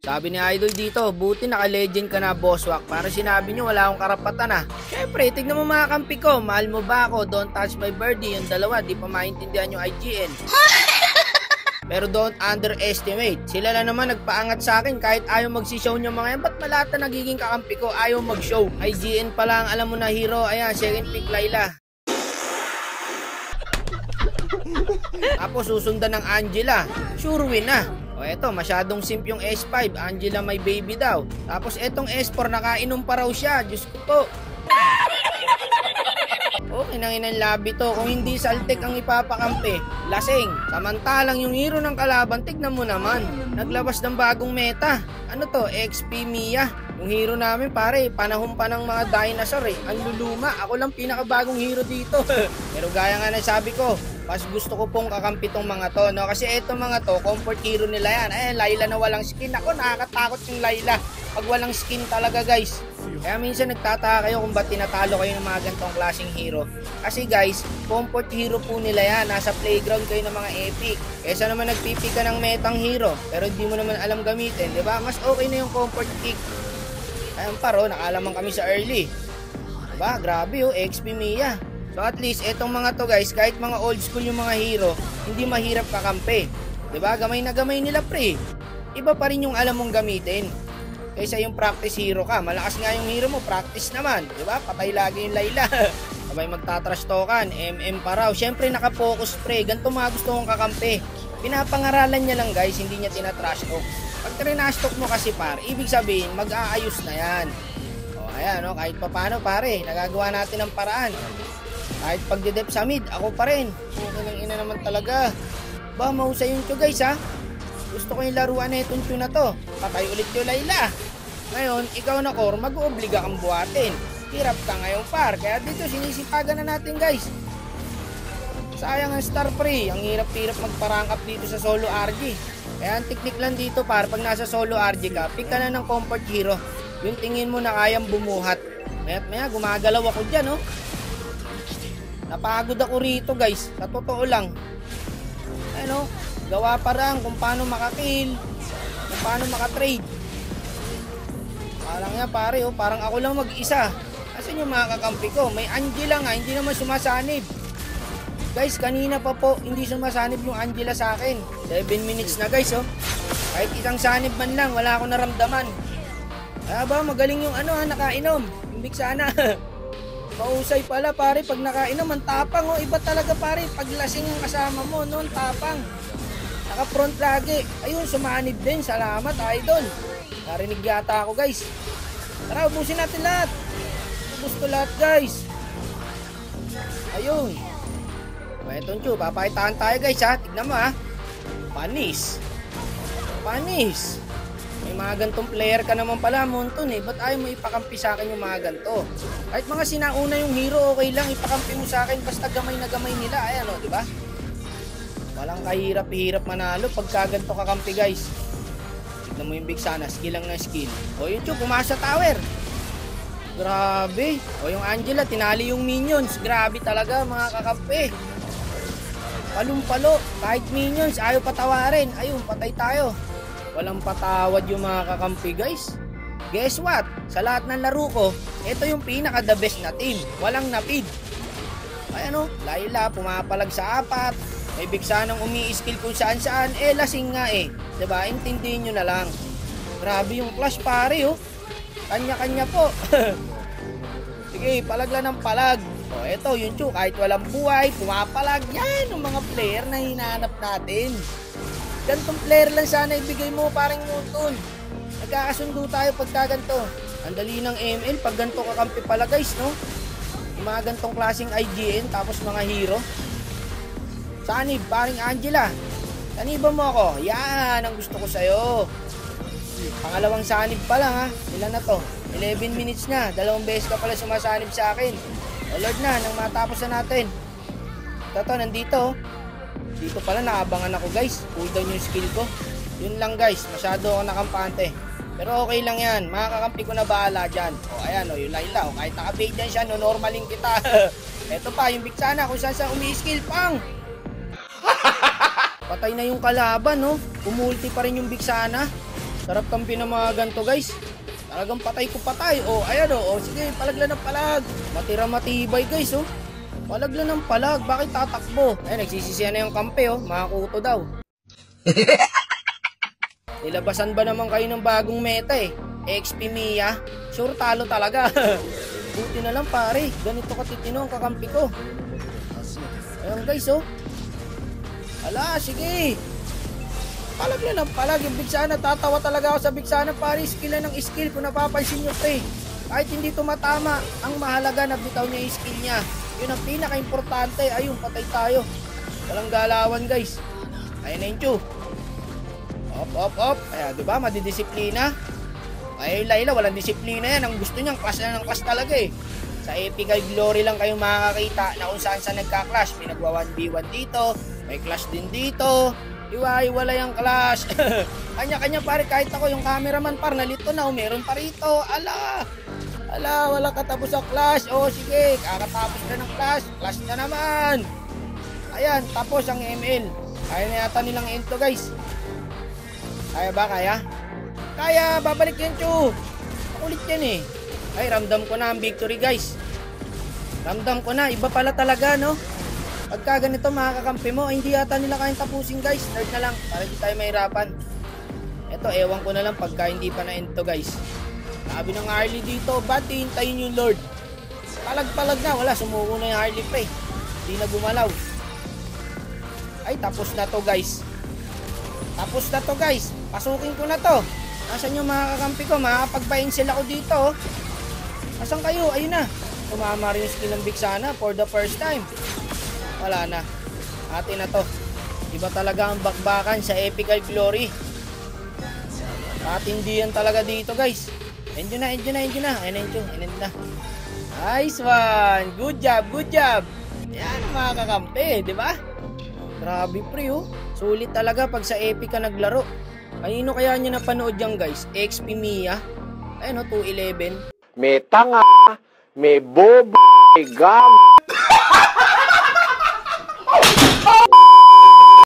Sabi ni Idol dito, buti naka-legend ka na, Bosswak. Para sinabi nyo, wala akong karapatan ah. Syempre, tignan mo mga kampi ko. Mahal mo ba ako? Don't touch my birdie. Yung dalawa, di pa maintindihan yung IGN. Pero don't underestimate. Sila na naman nagpaangat sa akin kahit ayaw magsishow nyo mga yan. Ba't malata nagiging kakampi ko? Ayaw mag-show. IGN pa lang, alam mo na hero. Ayan, second pick Layla. Tapos susundan ng Angela. Sure win na. O eto, masyadong simp yung S5. Angela may baby daw. Tapos etong S4, nakainom pa raw siya. Diyos ko po. Okay nang inang labi to. Kung hindi saltik ang ipapakampi, lasing. Samantalang yung hero ng kalaban, tignan mo naman. Naglabas ng bagong meta. Ano to? XP Mia. Yung hero namin pare, panahon pa ng mga dinosaur eh. Ang luluma. Ako lang pinakabagong hero dito. Pero gaya nga na sabi ko, mas gusto ko pong kakampi tong mga to, no? Kasi etong mga to, comfort hero nila yan. Ayan, Layla na walang skin. Ako, nakakatakot yung Layla pag walang skin talaga, guys. Kaya minsan nagtataka kayo kung ba't tinatalo kayo ng mga gantong klaseng hero. Kasi guys, comfort hero po nila yan. Nasa playground kayo ng mga epic. Kesa naman nagpipick ka ng metang hero, pero hindi mo naman alam gamitin, di ba? Mas okay na yung comfort pick. Ayan paro, nakalaman kami sa early. Diba? Grabe oh, XP Mia. So at least, etong mga to guys, kahit mga old school yung mga hero, hindi mahirap kakampi. Diba? Gamay na gamay nila pre. Iba pa rin yung alam mong gamitin. Kaysa yung practice hero ka. Malakas nga yung hero mo, practice naman. Diba? Patay lagi yung Layla. Sabay magtatrash token, MM pa raw. Siyempre nakapokus pre. Ganito mga gusto kong kakampi. Pinapangaralan niya lang guys, hindi niya tinatrash talk. Pag trinash talk mo kasi par, ibig sabihin mag-aayos na yan. O ayan no, kahit pa paano pare, nagagawa natin ng paraan. Kahit pagdedep sa mid, ako pa rin. Okay ng ina naman talaga. Ba, mahusay yung to guys ha. Gusto ko yung laruan na itong na to. Patay ulit yung Layla. Ngayon, ikaw na core, mag-oobliga kang buhatin. Hirap ka ngayon par. Kaya dito, sinisipagan na natin guys. Sayang ang star pre. Ang hirap-hirap magparang up dito sa solo RG. Kaya ang technique lang dito par, pag nasa solo RG ka, pick ka na ng comfort hero. Yung tingin mo na kayang bumuhat. Maya't maya, gumagalaw ako dyan oh. Napagod ako rito guys, sa totoo lang. Ano, gawa parang kung paano makakill, kung paano makatrade. Parang nga pare oh, parang ako lang mag-isa. Asan yung mga kakampi ko? May Angela nga, hindi naman sumasanib. Guys, kanina pa po, hindi sumasanib yung Angela sa akin. 7 minutes na guys oh. Kahit isang sanib man lang, wala akong naramdaman. Ba, magaling yung ano ha, nakainom. Imbik sana. Pausay pala pare pag nakainom, ang tapang oh. Iba talaga pare pag lasing ang kasama mo no, tapang. Naka front lagi. Ayun, sumanib din. Salamat idol. Narinig yata ako guys. Tara, ubusin natin lahat. Ubus to lahat guys. Ayun. Itong Chu, papakitaan tayo guys ha. Tignan mo ha. Panis. Panis. May mga gantong player ka naman pala, Monton eh. Ba't ayaw mo ipakampi sa akin yung mga ganto? Kahit mga sinauna yung hero, okay lang. Ipakampi mo sa akin basta gamay na gamay nila. Ayan o, diba? Walang kahirap-hirap manalo pagka ganto kakampi guys. Tignan mo yung big sana. Skill lang na skill. O yun Chu, pumasa tower. Grabe. O yung Angela, tinali yung minions. Grabe talaga mga kakampi. Palumpalo. Kahit minions, ayaw patawarin. Ayun, patay tayo. Walang patawad yung mga kakampi guys. Guess what? Sa lahat ng laro ko, ito yung pinaka the best na team. Walang napid. Ay ano, Layla pumapalag sa 4. May big sanang umi-skill kung saan saan. Eh lasing nga eh. Diba? Intindihin nyo na lang. Grabe yung clash pare oh. Kanya-kanya po. Sige, palag lang ng palag. O eto yung Chu, kahit walang buhay, pumapalag. Yan yung mga player na hinahanap natin. Gantong player lang sana ibigay mo parang Monton. Nagkakasundo tayo pagka ganito. Ang dali ng ML pag ganito kakampi pala guys no. Yung mga gantong klaseng IGN tapos mga hero. Sanib, paring Angela. Saniban mo ako. Yan ang gusto ko sa'yo. Pangalawang sanib pa lang ha. Ilan na to? 11 minutes na. 2 beses ka pala sumasanib sa akin. O Lord na, nang matapos na natin. Ito, nandito. Dito pala naabangan ako guys. Cooldown yung skill ko. Yun lang guys. Masyado ako nakampante. Pero okay lang yan. Makakakampi ko na bahala dyan. O ayan o, yung Layla. O kahit naka-bait dyan siya, no, normaling kita. Ito pa, yung big sana. Kung saan saan umi-skill pang. Patay na yung kalaban no. Pumulti pa rin yung big sana. Sarap kampi ng mga ganto guys. Talagang patay ko patay. O ayan o. Sige, palaglan ng palag. Matira matibay guys o. Palaglan ng palag. Bakit tatakbo? Ayan, nagsisisiyan na yung kampi o. Makakuto daw. Nilabasan ba naman kayo ng bagong meta eh? XP Mia. Sure talo talaga. Buti na lang pare. Ganito katitino ang kakampi ko. Ayan guys oh. Ala, sige. Palag na ng palag. Yung bigsana, tatawa talaga ako sa bigsana pare. Skill na ng skill kung napapansin nyo pre. Kahit hindi tumatama, ang mahalaga na bitaw niya yung skill niya. Yun ang pinaka-importante. Ayun, patay tayo. Walang galawan guys. Ayan na yung chew. Op. Ayan, diba? Madidisiplina. Ay, Layla, walang disiplina yan. Ang gusto niyang clash na ng clash talaga eh. Sa Epical Glory lang kayo makakakita na kung saan nagka-clash. May nagwa 1v1 dito, may clash din dito. Iwa-iwala yung clash. Kanya-kanya pare, kahit ako yung cameraman par, nalito na, meron pa rito. Ala, wala katapos sa clash. O sige, kakatapos na ng clash. Clash na naman. Ayan, tapos ang ML. Kaya na yata nilang ento guys. Kaya ba, kaya? Kaya, babalik yan, Chu. Makulit yan eh. Ay, ramdam ko na ang victory, guys. Ramdam ko na. Iba pala talaga, no? Pagka ganito, makakakampi mo, hindi yata nila kayang tapusin, guys. Nerd na lang, para hindi tayo mahirapan. Eto, ewan ko na lang pagka hindi pa na-ento, guys. Sabi ng Harley dito, ba't hihintayin yung Lord? Palag-palag na. Wala, sumuko na yung Harley, pre. Hindi na gumalaw. Ay, tapos na to, guys. Tapos na to, guys. Pasukin ko na to. Nasaan yung mga kakampi ko? Makakapag-pa-incel ako dito. Nasaan kayo? Ayun na. Tumama rin yung skill ng Bigsana for the first time. Wala na. Atin na to. Iba talaga ang bakbakan sa Epical Glory. Katindihan talaga dito guys. Enjo na. Ayun na. Nice one. Good job. Yan ang mga kakampi. Diba? Grabe pre oh. Sulit talaga pag sa Epic ka naglaro. Kanino kaya niya napanood yan guys? XP Mia. Ayun o, 211. May tanga, may bobo, may gag.